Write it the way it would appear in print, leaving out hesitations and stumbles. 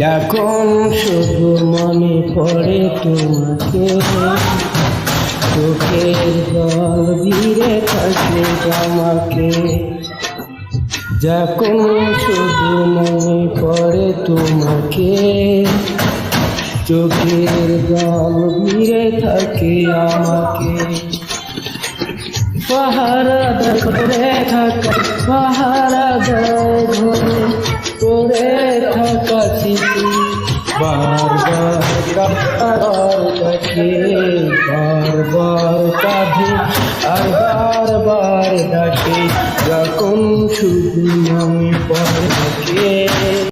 যখন শুধু মনে পড়ে তোমাকে, চোখের জল ভিড়ে থাকে আমাকে। যখন শুধু মনে পড়ে তোমাকে, চোখের জল ভিড়ে থাকে আমাকে। পাহারা ধরে থাকা, পাহারা ধরে করে থাকা স্মৃতি বারবার ডাকে, বারবার কাঁধে আর বারবার ডাকে। যখন শুধু মনে পড়ে